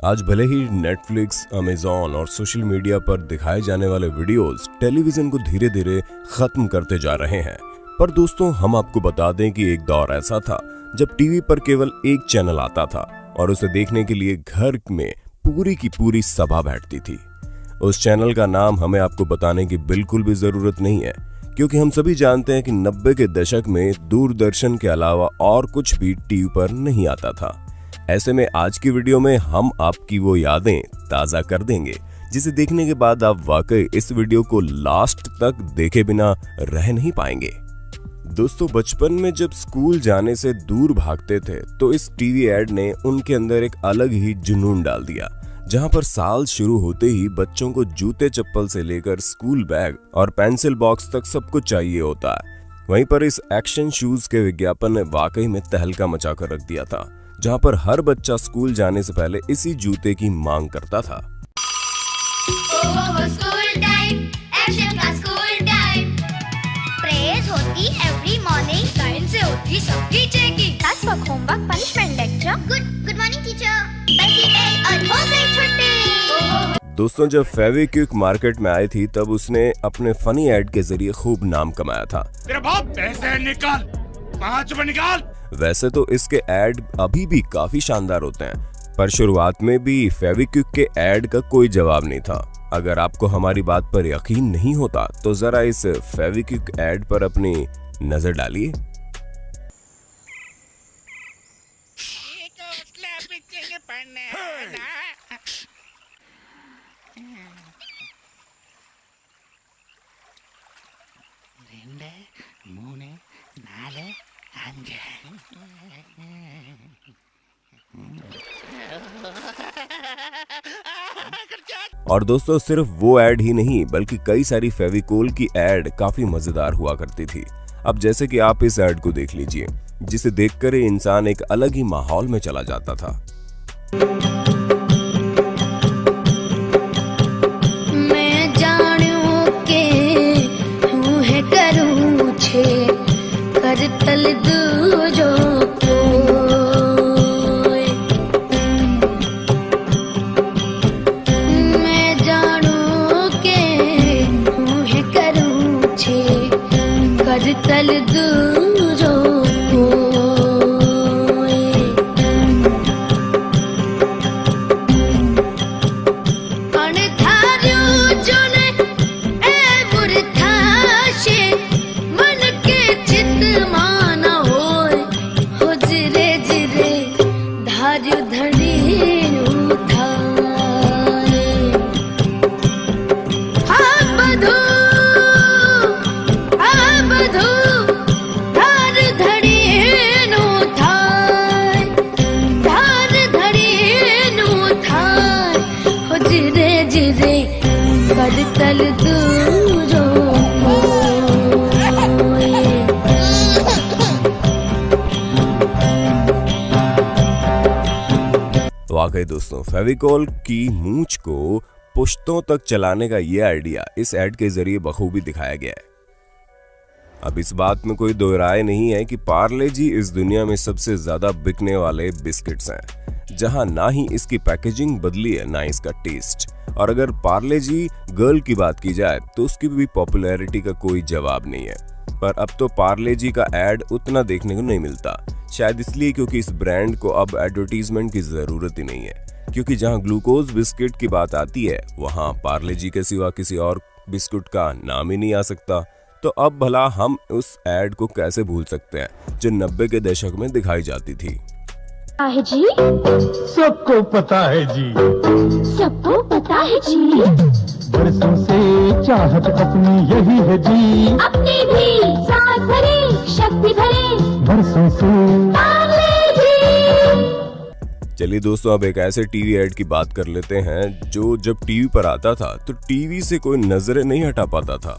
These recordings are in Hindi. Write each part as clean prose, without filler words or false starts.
आज भले ही नेटफ्लिक्स, अमेज़न और सोशल मीडिया पर दिखाए जाने वाले वीडियोस टेलीविजन को धीरे धीरे खत्म करते जा रहे हैं, पर दोस्तों हम आपको बता दें कि एक दौर ऐसा था जब टीवी पर केवल एक चैनल आता था और उसे देखने के लिए घर में पूरी की पूरी सभा बैठती थी। उस चैनल का नाम हमें आपको बताने की बिल्कुल भी जरूरत नहीं है, क्योंकि हम सभी जानते हैं कि 90 के दशक में दूरदर्शन के अलावा और कुछ भी टीवी पर नहीं आता था। ऐसे में आज की वीडियो में हम आपकी वो यादें ताजा कर देंगे जिसे देखने के बाद आप वाकई इस वीडियो को लास्ट तक देखे बिना रह नहीं पाएंगे। दोस्तों, बचपन में जब स्कूल जाने से दूर भागते थे तो इस टीवी एड ने उनके अंदर एक अलग ही जुनून डाल दिया, जहां पर साल शुरू होते ही बच्चों को जूते चप्पल से लेकर स्कूल बैग और पेंसिल बॉक्स तक सब कुछ चाहिए होता है। वहीं पर इस एक्शन शूज के विज्ञापन ने वाकई में तहलका मचा कर रख दिया था, जहां पर हर बच्चा स्कूल जाने से पहले इसी जूते की मांग करता था। स्कूल टाइम, एक्शन का स्कूल टाइम। प्रेयर्स होती एवरी मॉर्निंग, टाइम से होती सबकी checking. Class work, homework, punishment, lecture. Good morning teacher, बैठी बेल और हो गई छुट्टी। दोस्तों, जब फेविक्विक मार्केट में आई थी तब उसने अपने फनी एड के जरिए खूब नाम कमाया था। तेरे बाप पैसे निकाल, 5 रुपए निकाल। वैसे तो इसके एड अभी भी काफी शानदार होते हैं, पर शुरुआत में भी फेविक्विक के एड का कोई जवाब नहीं था। अगर आपको हमारी बात पर यकीन नहीं होता तो जरा इस फेविक्विक एड पर अपनी नजर डालिए। और दोस्तों, सिर्फ वो ऐड ही नहीं बल्कि कई सारी फेविकोल की ऐड काफी मजेदार हुआ करती थी। अब जैसे कि आप इस ऐड को देख लीजिए, जिसे देखकर इंसान एक अलग ही माहौल में चला जाता था। मैं जानू के हूँ है करूँ छे कर तल दूजो तल दूरो अनथारू जोने ए बुरथाशे मन के चित माना होय हो जिरे जिरे धार्यु धड़ी तल दूरो। वाकई दोस्तों, फेविकोल की मूंछ को पुश्तों तक चलाने का ये आइडिया इस ऐड के जरिए बखूबी दिखाया गया है। अब इस बात में कोई दो राय नहीं है कि पार्ले जी इस दुनिया में सबसे ज्यादा बिकने वाले बिस्किट्स हैं, जहां ना ही इसकी पैकेजिंग बदली है ना इसका टेस्ट। और अगर पार्ले जी गर्ल की बात की जाए तो उसकी भी पॉपुलैरिटी का कोई जवाब नहीं है। पर अब तो पार्ले जी का एड उतना देखने को नहीं मिलता, शायद इसलिए क्योंकि इस ब्रांड को अब एडवर्टीजमेंट की जरूरत ही नहीं है, क्योंकि जहां ग्लूकोज बिस्किट की बात आती है वहां पार्ले जी के सिवा किसी और बिस्कुट का नाम ही नहीं आ सकता। तो अब भला हम उस एड को कैसे भूल सकते हैं जो 90 के दशक में दिखाई जाती थी। है जी, सबको पता है जी, सबको पता है जी, बरसों से चाहत अपनी यही है जी, अपनी भी साथ भरे शक्ति भरे बरसों से पार्ले जी। चलिए दोस्तों, अब एक ऐसे टीवी एड की बात कर लेते हैं जो जब टीवी पर आता था तो टीवी से कोई नजरें नहीं हटा पाता था।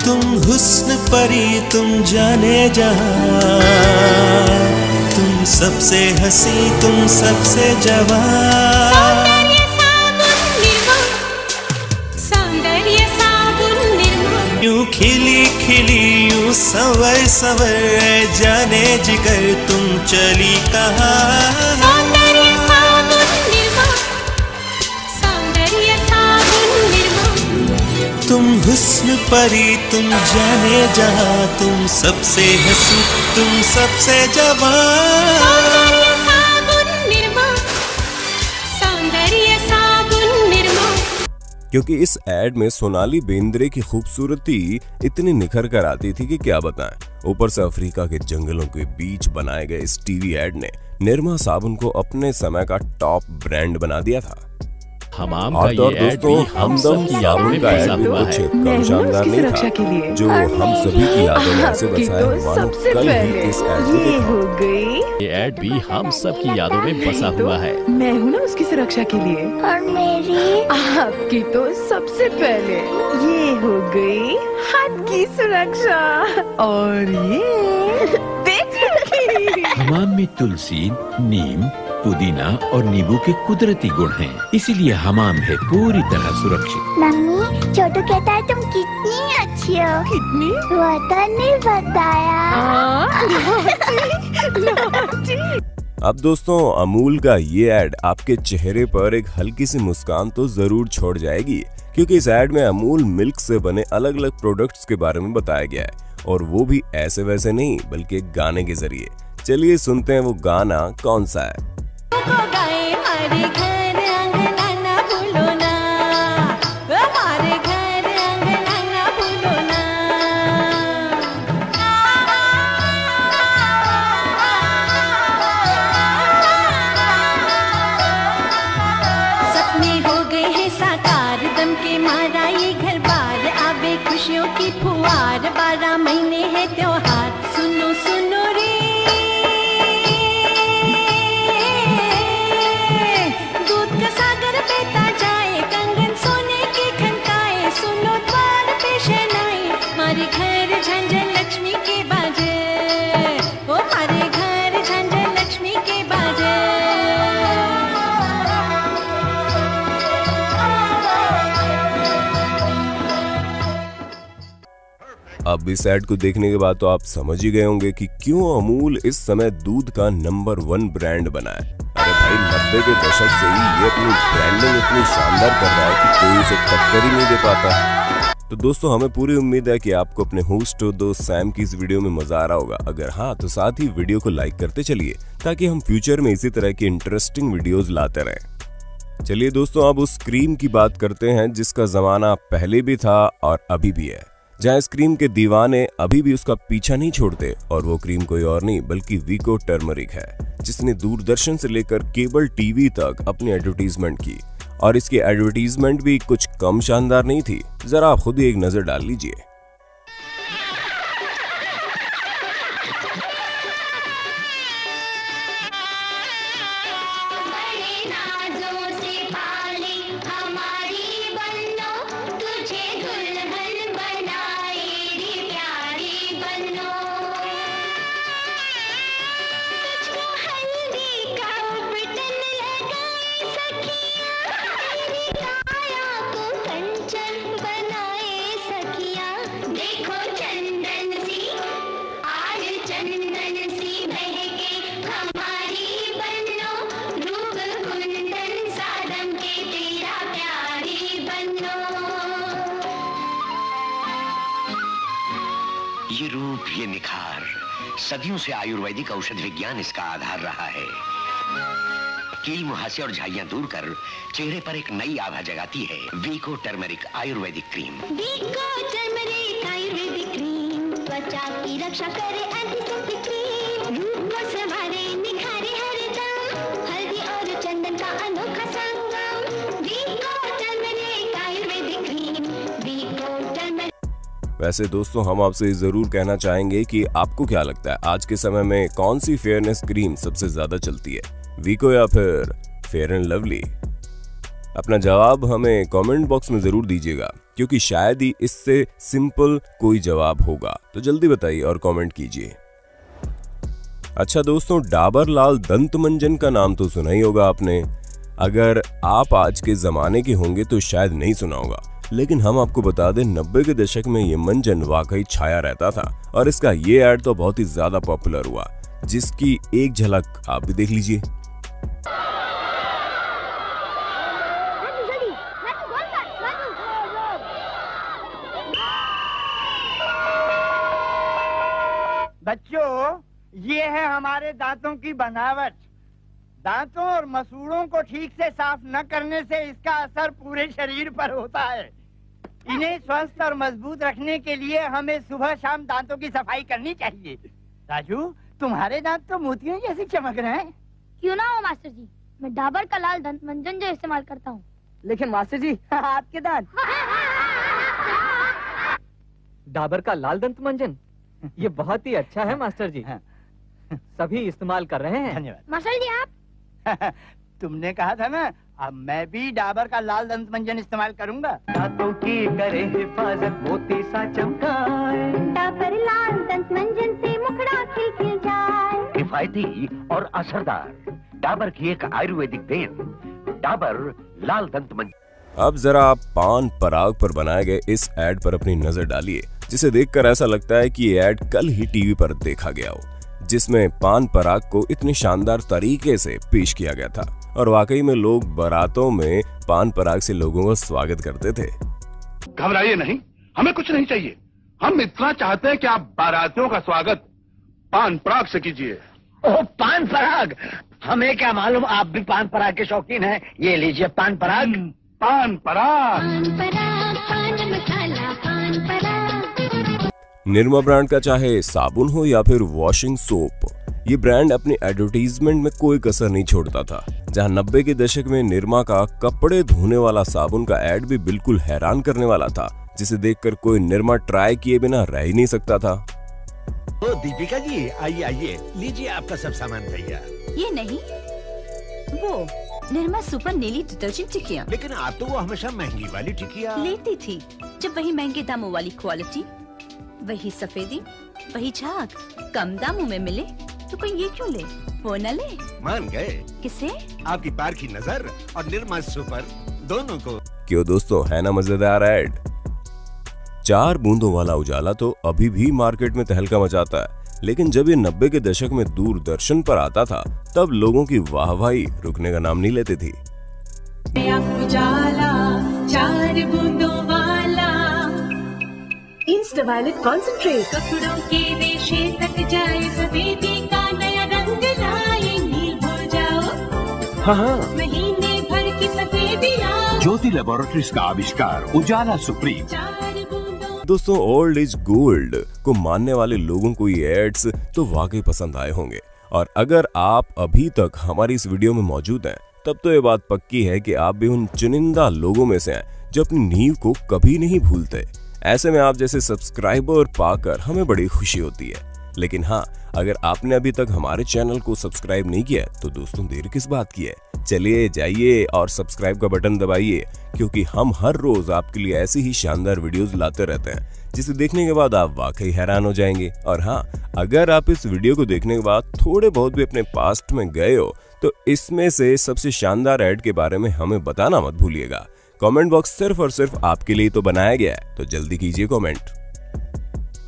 तुम हुस्न परी, तुम जाने जहां, तुम सबसे हंसी, तुम सबसे जवान। यूं खिली खिली यूं यूं संवर संवर जाने जिगर तुम चली कहाँ। सौंदर्य साबुन निर्मा, सौंदर्य साबुन निर्मा। तुम हुस्न परी तुम जाने जहाँ, तुम सबसे हंसी तुम सबसे जवान। सौंदर्य साबुन निर्मा, सौंदर्य साबुन निर्मा। क्योंकि इस एड में सोनाली बेंद्रे की खूबसूरती इतनी निखर कर आती थी कि क्या बताएं। ऊपर से अफ्रीका के जंगलों के बीच बनाए गए इस टीवी एड ने निरमा साबुन को अपने समय का टॉप ब्रांड बना दिया था। हमाम का और ये ऐड दोस्तों भी हम सब हमदम की यादों में साबुन का बसा ऐड भी हुआ कुछ है। कम शानदार नहीं था, जो हम सभी की यादों में ऐसे बसा है मानो कल ही इस ऐड को देखा। ये ऐड भी हम सब की यादों में बसा हुआ है। मैं हूँ ना उसकी सुरक्षा के लिए। और मेरी आपकी तो सबसे पहले ये हो गई हाथ की सुरक्षा, और ये पेट की। हमाम में तुलसी, नीम, पुदीना और नींबू के कुदरती गुण हैं, इसीलिए हमाम है पूरी तरह सुरक्षित। मम्मी, छोटू कहता है तुम कितनी अच्छी हो। कितनी? वतन ने बताया। अब दोस्तों अमूल का ये ऐड आपके चेहरे पर एक हल्की सी मुस्कान तो जरूर छोड़ जाएगी, क्योंकि इस ऐड में अमूल मिल्क से बने अलग अलग प्रोडक्ट्स के बारे में बताया गया है, और वो भी ऐसे वैसे नहीं बल्कि एक गाने के जरिए। चलिए सुनते हैं वो गाना कौन सा है। गाए हमारे घर अंगना ना भूलो ना, हमारे घर अंगना ना भूलो ना। सपने हो गए हैं साकार, दम के मारा ये घर बार आवे खुशियों की फुहार। 12 महीने है त्योहार, सुनो सुनो रे अब इस ऐड को देखने के बाद तो आप समझ ही गए होंगे कि क्यों अमूल इस समय दूध का नंबर 1 ब्रांड बना है। अरे भाई 90 के दशक से ही ये अपनी ब्रांडिंग इतनी शानदार कर रहा है कि कोई उसे टक्कर ही नहीं दे पाता। तो दोस्तों हमें पूरी उम्मीद है कि आपको अपने होस्ट और दोस्त सैम की इस वीडियो में मजा आ रहा होगा। अगर हाँ तो साथ ही वीडियो को लाइक करते चलिए, ताकि हम फ्यूचर में इसी तरह की इंटरेस्टिंग वीडियोस लाते रहें। चलिए दोस्तों अब उस क्रीम की बात करते हैं जिसका जमाना पहले भी था और अभी भी है, जहां इस क्रीम के दीवाने अभी भी उसका पीछा नहीं छोड़ते। और वो क्रीम कोई और नहीं बल्कि वीको टर्मरिक है, जिसने दूरदर्शन से लेकर केबल टीवी तक अपनी एडवर्टीजमेंट की। और इसकी एडवर्टीजमेंट भी कुछ कम शानदार नहीं थी, जरा आप खुद ही एक नजर डाल लीजिए। ये रूप, ये निखार, सदियों से आयुर्वेदिक औषध विज्ञान इसका आधार रहा है। कील मुहासे और झाइयां दूर कर चेहरे पर एक नई आभा जगाती है वीको टर्मरिक आयुर्वेदिक क्रीम। वीको टर्मरिक आयुर्वेदिक क्रीम त्वचा की रक्षा करे, एंटीसेप्टिक क्रीम रूप को संवारे, निखारे हरदम, हल्दी और चंदन का अनोखा संगम। वीको टर्मरिक आयुर्वेदिक क्रीम, वीको टर्मरिक। वैसे दोस्तों हम आपसे जरूर कहना चाहेंगे कि आपको क्या लगता है आज के समय में कौन सी फेयरनेस क्रीम सबसे ज्यादा चलती है, वीको या फिर फेयर एंड लवली? अपना जवाब हमें कमेंट बॉक्स में जरूर दीजिएगा, क्योंकि शायद ही इससे सिंपल कोई जवाब होगा। तो जल्दी बताइए और कमेंट कीजिए। अच्छा दोस्तों, डाबर लाल दंत मंजन का नाम तो सुना ही होगा आपने। अगर आप आज के जमाने के होंगे तो शायद नहीं सुना होगा, लेकिन हम आपको बता दें 90 के दशक में ये मंजन वाकई छाया रहता था और इसका ये ऐड तो बहुत ही ज्यादा पॉपुलर हुआ, जिसकी एक झलक आप भी देख लीजिए। बच्चों, ये है हमारे दांतों की बनावट। दांतों और मसूड़ों को ठीक से साफ न करने से इसका असर पूरे शरीर पर होता है। इन्हें स्वस्थ और मजबूत रखने के लिए हमें सुबह शाम दांतों की सफाई करनी चाहिए। राजू, तुम्हारे दांत तो मोतियों जैसे चमक रहे हैं। क्यों ना हो मास्टर जी, मैं डाबर का लाल दंत मंजन जो इस्तेमाल करता हूँ। लेकिन मास्टर जी, आपके दांत डाबर का लाल दंत मंजन, ये बहुत ही अच्छा है मास्टर जी। सभी इस्तेमाल कर रहे हैं। धन्यवाद मास्टर जी। आप तुमने कहा था ना, अब मैं भी डाबर का लाल दंत मंजन इस्तेमाल करूंगा। दांतों की करे हिफाजत मोती सा चमकाए, डाबर लाल दंत मंजन से मुखड़ा खिल जाए। किफायती और असरदार डाबर की एक आयुर्वेदिक देन, डाबर लाल दंत मंजन। अब जरा आप पान पराग पर बनाए गए इस ऐड पर अपनी नजर डालिए, जिसे देखकर ऐसा लगता है कि ये ऐड कल ही टीवी पर देखा गया हो, जिसमें पान पराग को इतने शानदार तरीके से पेश किया गया था और वाकई में लोग बारातों में पान पराग से लोगों का स्वागत करते थे। घबराइए नहीं, हमें कुछ नहीं चाहिए। हम इतना चाहते हैं कि आप बारातियों का स्वागत पान पराग से कीजिए। ओह, पान पराग! हमें क्या मालूम आप भी पान पराग के शौकीन हैं। ये लीजिए पान पराग। पान पराग, पान मसाला, पान पराग। निरमा ब्रांड का चाहे साबुन हो या फिर वॉशिंग सोप, ये ब्रांड अपनी एडवर्टीजमेंट में कोई कसर नहीं छोड़ता था। जहां 90 के दशक में निरमा का कपड़े धोने वाला साबुन का ऐड भी बिल्कुल हैरान करने वाला था, जिसे देखकर कोई निरमा ट्राई किए बिना रह ही नहीं सकता था। तो दीपिका जी, आइए आइए, लीजिए आपका सब सामान तैयार। ये नहीं, वो निर्मा सुपर नीली डिटर्जेंट टिकिया। लेकिन आप तो वो हमेशा महंगी वाली टिकिया लेती थी। जब वही महंगे दामों वाली क्वालिटी, वही सफेदी, वही झाग कम दामों में मिले तो कोई ये क्यों ले? वो न ले। मान गए? किसे? आपकी पार की नजर और निर्मा सुपर दोनों को। क्यों दोस्तों, है ना मजेदार ऐड? 4 बूंदों वाला उजाला तो अभी भी मार्केट में तहलका मचाता है, लेकिन जब ये 90 के दशक में दूरदर्शन पर आता था तब लोगों की वाहवाही रुकने का नाम नहीं लेती थी। उजाला 4 बूंदों वाला, इंस्टा वायलेट कॉन्सेंट्रेट, कपड़ों के रेशे तक जाए, सफेदी का नया रंग लाए, नील हो जाओ। हाँ, महीने भर की सफेदियाँ, ज्योति लैबोरेटरीज का आविष्कार उजाला सुप्रीम। दोस्तों, ओल्ड इज गोल्ड को मानने वाले लोगों को ये एड्स तो वाकई पसंद आए होंगे, और अगर आप अभी तक हमारी इस वीडियो में मौजूद हैं तब तो ये बात पक्की है कि आप भी उन चुनिंदा लोगों में से हैं जो अपनी नींव को कभी नहीं भूलते। ऐसे में आप जैसे सब्सक्राइबर पाकर हमें बड़ी खुशी होती है। लेकिन हाँ, अगर आपने अभी तक हमारे चैनल को सब्सक्राइब नहीं किया तो दोस्तों देर किस बात की है, चलिए जाइए और सब्सक्राइब का बटन दबाइए, क्योंकि हम हर रोज आपके लिए ऐसी ही शानदार वीडियोस लाते रहते हैं जिसे देखने के बाद आप वाकई हैरान हो जाएंगे। और हाँ, अगर आप इस वीडियो को देखने के बाद थोड़े बहुत भी अपने पास्ट में गए हो तो इसमें से सबसे शानदार ऐड के बारे में हमें बताना मत भूलिएगा। कमेंट बॉक्स सिर्फ और सिर्फ आपके लिए तो बनाया गया है, तो जल्दी कीजिए कमेंट।